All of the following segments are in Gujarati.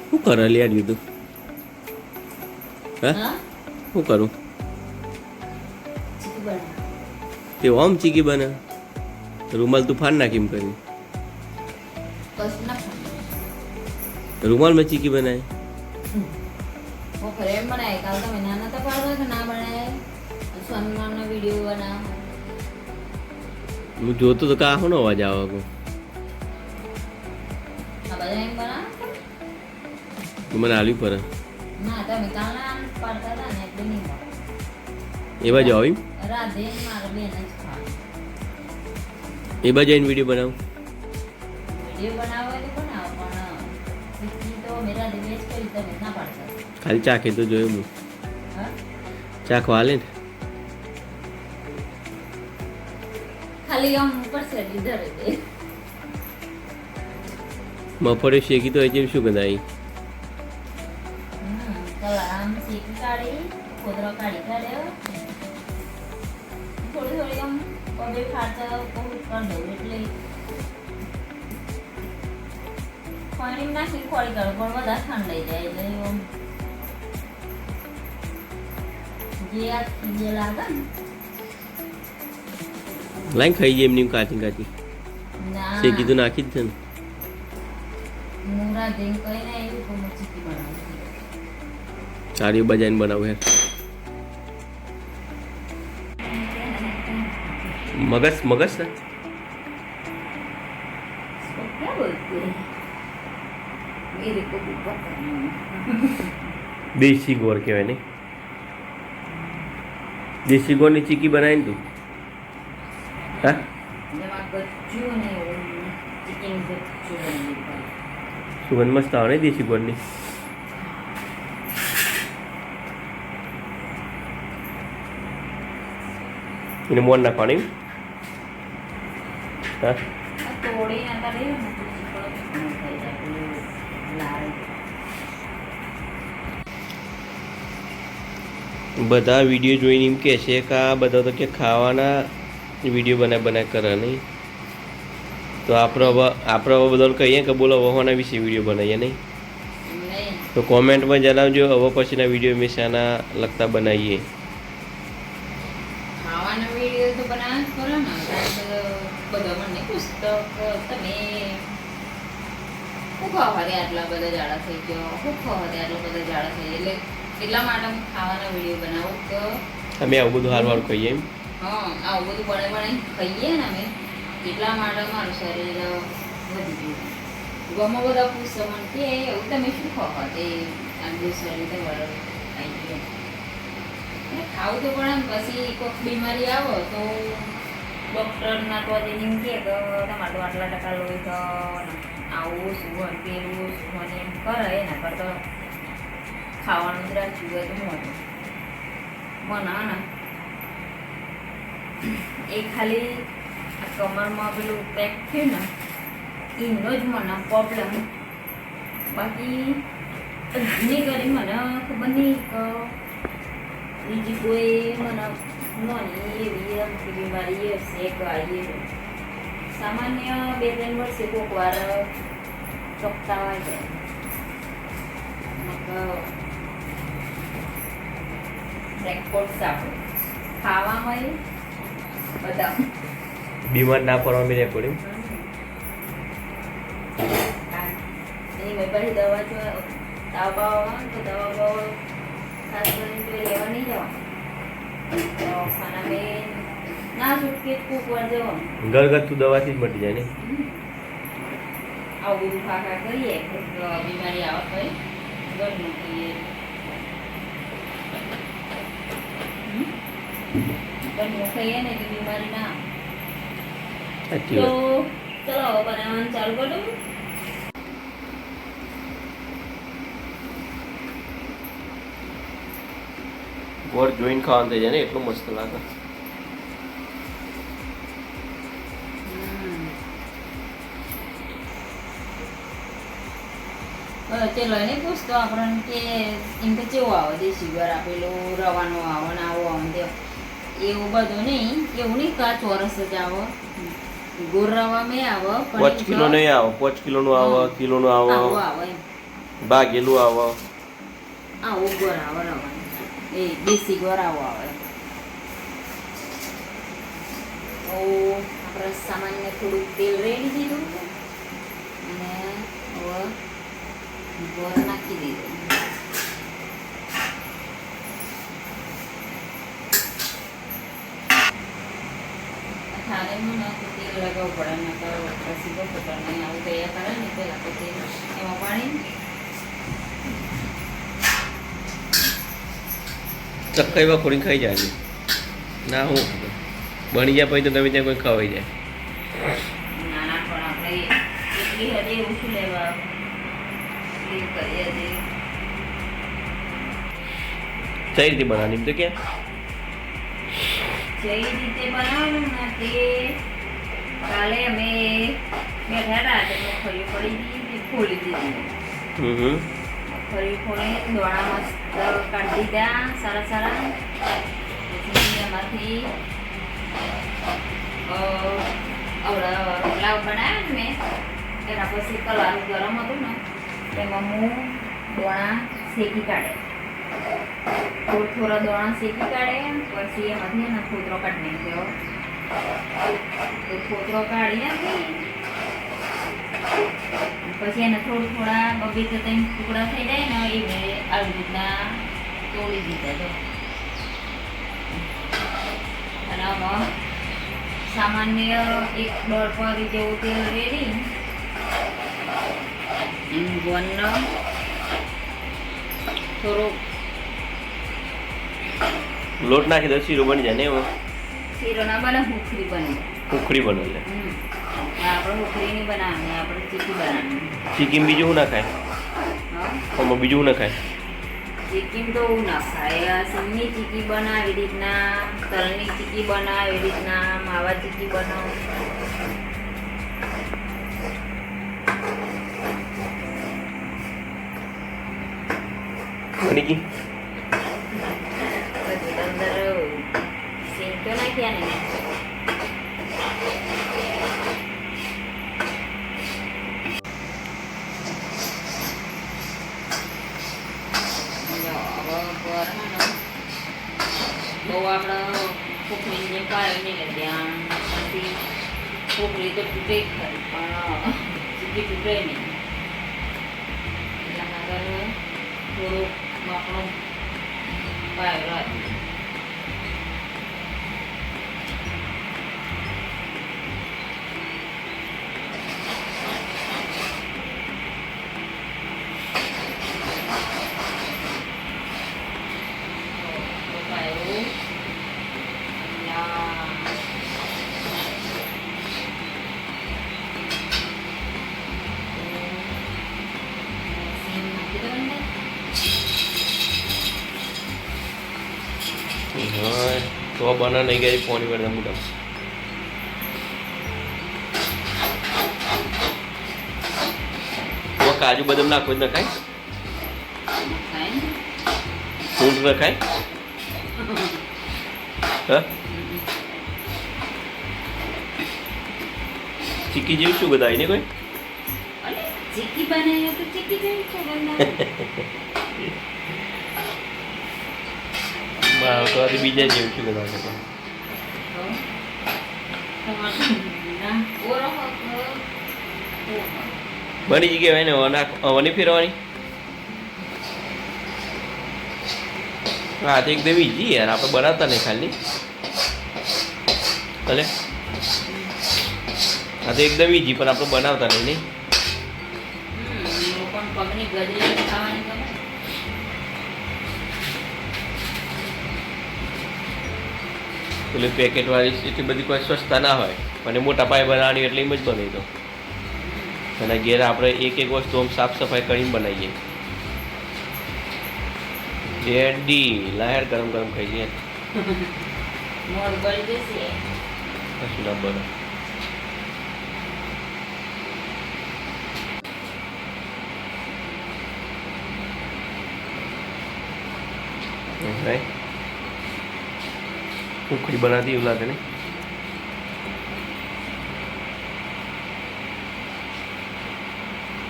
શું કરે યાર કીધું હા શું કરું તે ઓમ ચીકી બને રૂમાલ તું ફાડ નાખી એમ કરી રૂમાલ માં ચીકી બનાય હું જોતો તો કા નો અવાજ આવે મને આલવી પડે એ બાજુ આવી એ બાજુ આવીને વિડીયો બનાવું ખાલી ચાખે તો જોયું હું ચાખવા હાલે ને મફળે શેકી તો જેમ શું ગંધાઈ પાણી નાખી ખોળી કાઢો પણ વધારે ઠંડાઈ જાય એટલે જે આ ખીજે લાગે ને લાઈન ખાઈ જાય એમની કાચી કાચી શેકી તો નાખી જ છે ને મુરા દેન કઈને એવું કોઈ ચીકી બનાવી સારી બજાઈને બનાવું મગસ મગસ ને क्या बोलते हैं मेरे को भी पता नहीं દેશી ગોળ કહેવાય ને દેશી ગોળની ચીકી બનાવીને તું હા जब गच्चू ने चिकन गच्चू बनाई સુગંધ મસ્ત આવે ને દેશી ગોળની એને મોન નાખવાની હા તોડી નાતા રહી ને તો થઈ જાય લાલ બધા વિડીયો જોઈને એમ કહે છે કે આ બધા તો કે ખાવાના વિડીયો બનાય કરે નહીં તો આપણે હવે બધાને કહીએ કે બોલો વહોના વિશે વિડીયો બનાવીએ નહીં તો કોમેન્ટમાં જણાવજો હવે પછીના વિડીયો મેં શાના લગતા બનાવીએ ખાવાના વિડીયો તો બનાવ કરો ને બધા મને પુસ્તક તમે શું ખાવા દે આટલા બધા જાડા થઈ ગયો શું ખાવા દે આટલા બધા જાડા થઈ એટલે એટલા માટે હું ખાવાના વિડીયો બનાવું કે અમે આવું બધું હારવાર કહીએ એમ હા આવું બધું બનાવી ખાઈએ ને અમે એટલા માટે મારું શરીર વધી ગયું ગમો બધા પૂછો મને કે એવું તમે શું ખાવા તે આટલું શરીર તો વળ આવી ગયું ખાવું તો પણ પછી કોઈક બીમારી આવો તો ડૉક્ટરના તો એમ કહે કે તમારે તો આટલા ટકા લોહી તો આવું શું પેલું શું એમ કરે એના કરતા ખાવાનું જ રાખ્યું હોય તો મોટું બનાવના એ ખાલી આ કમરમાં પેલું પેક થયું ને એનો જ મને પ્રોબ્લેમ બાકી ઘણી કરી મને ખબર નહીં કે બીજી કોઈ મને નોની એવી અમથી બીમારી હશે કે આવી સામાન્ય 2-3 વર્ષે કોઈક વાર ચોકતા જાય રેકોર્ડ સાપડે ખાવામાં બધા બીમાર ના પડવા મેં રેકોર્ડિંગ એની મેં પછી દવા જો તાવ બાવ તો દવા બાવ ખાસ કરીને લેવા નહીં જવા તો ખાના મેં ના છૂટકે કૂક વાર જવાનું ઘરગથ્થુ દવાથી જ મટી જાય ને આવું બધું ખા કરીએ બીમારી આવે તો ઘરનું કહીએ ઘરનું ખાઈએ ને એટલે બીમારી ના સાચી તો વાત ચલો હવે બનાવવાનું ચાલુ કરી દઉં ગોળ જોઈને ખાવાનું થઈ જાય ને એટલું મસ્ત લાગે તે લઈને પૂછતો આપણને કે એમ કે કેવું આવે દેશી ઘર આપેલું રવાનો આવે ને આવો આવે તે એવું બધું નહીં એવું નહીં કે આ ચોરસ જ આવે ગોળ રવા મેં આવે 5 કિલો નહીં આવે 5 કિલોનું આવે કિલોનું આવે આવું આવે એમ ભાગેલું આવો આવો ગોરાવો રવાનો એ દેશી ગોરાવો આવે તો આપણે સામાન્ય થોડુંક તેલ રેડી દીધું અને હવે ગોળ નાખી દીધું થાળીમાં તો તેલ લગાવવું પડે ને તો પછી બહુ ખબર નહીં આવું તૈયાર કરે ને પહેલાં તો તેલ એમાં પાણી ચક્કાઈમાં ખોરી ખાઈ જાય ના હું બની જાય પછી તો તમે ત્યાં કોઈ ખવાઈ જાય નાના પણ આપણે એટલી હજી ઓછું લેવા એટલી કરીએ હજી કઈ રીતે બનાવવાની તો કે જે રીતે બનાવવાનું ને તે કાલે અમે બેઠા હતા તે મગફળી પડી ગઈ તે ખોલી દીધી મગફળી ખોલી દોણા મસ્ત કાઢી દીધા સારા સારા પછી એમાંથી આવડા રોટલા બનાવ્યા ને મેં એના પછી કલારું ગરમ હતું ને તેમાં હું દોણા શેકી કાઢે થોડા દોણા શેકી કાઢે પછી એમાંથી એનો ફોતરો કાઢી નાખ્યો તો ફોતરો કાઢી નાખી પછી એને થોડા બબે તો ત્રણ ટુકડા થઈ જાય ને એ મેં આવી રીતના તોડી દીધા તો અને આમાં સામાન્ય એક દોઢ પરી જેવું તેલ રેડી ગોળનો થોડુંક લોટ નાખી દો શીરો બની જાય ને એમાં શીરો ના બને હુખરી બને ઉખડી બને એટલે આપણે હુખરી નહીં બનાવવાની આપણે ચીકી બનાવવાની ચીકીમ બીજું શું ના ખાય આમાં બીજું શું ના ખાય ચીકી તો ના ખાય સિંગની ચીકી બનાવી રીતના તલની ચીકી બનાવી રીતના માવા ચીકી બનાવ બની ગઈ પછી અંદર સિંગ તો નાખ્યા ને બહુ આપણે ખોખરીની જેમ પાયો નહીં લે ત્યાં પછી ખોખરી તો તૂટે જ ખરી પણ ચીકી તૂટે નહીં એટલા આગળ થોડુંક આપણો પાયો રાખી હા તો બના નહીં ગઈ પાણી વેળા મોટા કાજુ બદામ નાખો જ નખાય સૂંઠ નખાય હા ચીકી જેવી શું બધા ને કોઈ ચીકી બનાવી તો ચીકી જેવી છે બનાવી તો બીજા જેવું શું બધા છે બની જગ્યા હોય ને વની ફેરવાની હા તો એકદમ ઈઝી યાર આપણે બનાવતા નહીં ખાલી ભલે હા તો એકદમ ઈઝી પણ આપણે બનાવતા નહીં પેલી પેકેટ વાળી એટલી બધી કોઈ સસ્તા ના હોય અને મોટા પાયે બનાવવાની એટલે એમ જ બનાવી દો અને ઘેર આપણે એક એક વસ્તુ આમ સાફ સફાઈ કરીને બનાવીએ રેડી લહેર ગરમ ગરમ ખાઈ જઈએ બરાબર ઉખડી બનાતી એવું લાગે ને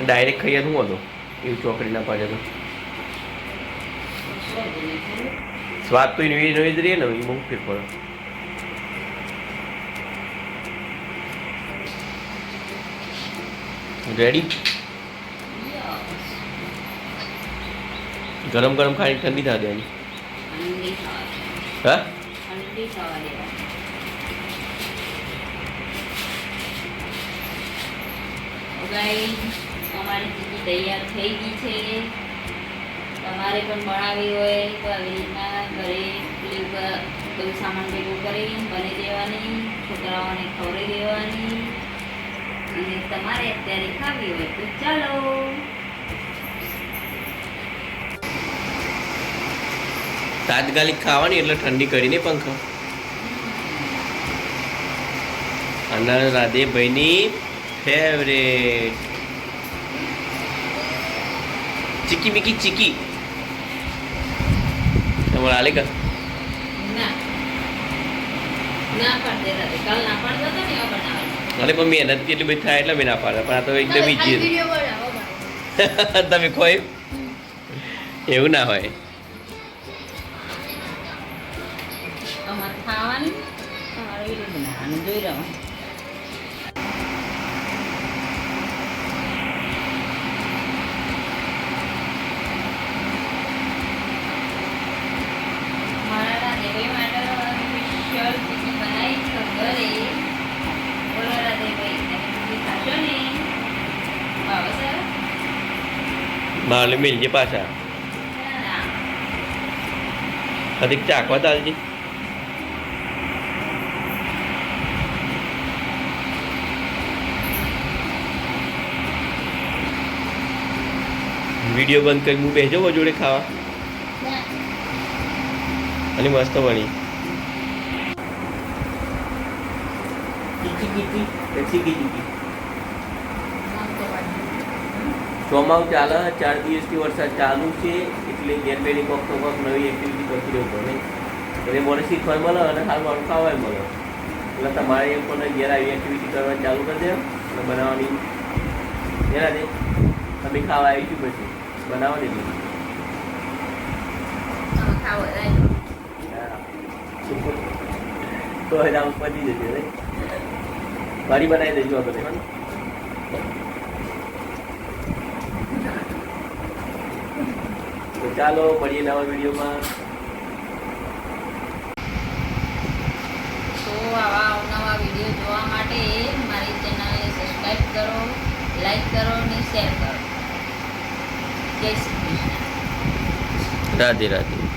ડાયરેક્ટ ખાઈએ શું હતો એવું ચોકડી ના પાડે તો સ્વાદ નહીં ખરું. સ્વાદ તો એનો એનો જ રહે ને એ બહુ ફેર પડે. Ready yes. ગરમ ગરમ ખાઈને ઠંડી થવા દેવાની. ઠંડી થવા દેવાની. હા ઠંડી થવા દેવાની. તો ગાઈસ, અમારી ચીકી તૈયાર થઈ ગઈ છે. તમારે પણ બનાવવી હોય તો આવી રીતના ઘરે પેલી ઉપર બધું સામાન ભેગું કરી બની દેવાની, છોકરાઓને ખવડાવી દેવાની. અને તમારે અત્યારે ખાવી હોય તો ચાલો. તાત્કાલિક ખાવાની એટલે ઠંડી કરીને પંખો. અને રાધેભાઈની ફેવરેટ ચીકી મીકી ચીકી તમારે આલે કા ના ના પાડે રાતે કાલ ના પાડતો હતો ને એવા બનાવવાનો. અરે પણ મહેનત એટલી બધી થાય એટલે મેં ના પાડે પણ આ તો એકદમ ઈજી તમે કહો એવું ના હોય. અમારે ખાવાની તમારે વિડીયો બનાવવાનું જોઈ રહ્યો. મારા રાધેભાઈ માટે સ્પેશિયલ ચીકી બનાવી છે ઘરે. બોલો રાધેભાઈ, તમે ચીકી ખાશો ને? ભાવે સર? મારે મેલજે પાછા ના. અધિક ચાખવા ચાલજે. વિડીયો બંધ કરી હું બેસજો જોડે ખાવા ના. અને મસ્ત બની ચીકી આમ તો પાડું. ચોમાસું ચાલે 4 દિવસથી વરસાદ ચાલુ છે એટલે ઘેર બેની કોક તો કોક નવી એક્ટિવિટી કરતી રહેવું પડે એટલે મને શીખવા મળે અને હાલ મારું ખાવાય મળે એટલે તમારે એમ પણ ઘેર આવી એક્ટિવિટી કરવાની ચાલુ કરી દે અને બનાવવાની એના દે તમે ખાવા આવીશું પછી બનાવવાની નહીં. આમાં ખાવો રાઈ. તો હવે આમ પતી જશે ને મારી બનાવી દેજો આપણે હા. તો ચાલો મળીએ નવા વિડીયોમાં. તો આવા અવનવા વિડીયો જોવા માટે મારી ચેનલને સબસ્ક્રાઈબ કરો, લાઈક કરો અને શેર કરો. જય શ્રી કૃષ્ણ. રાધે રાધે.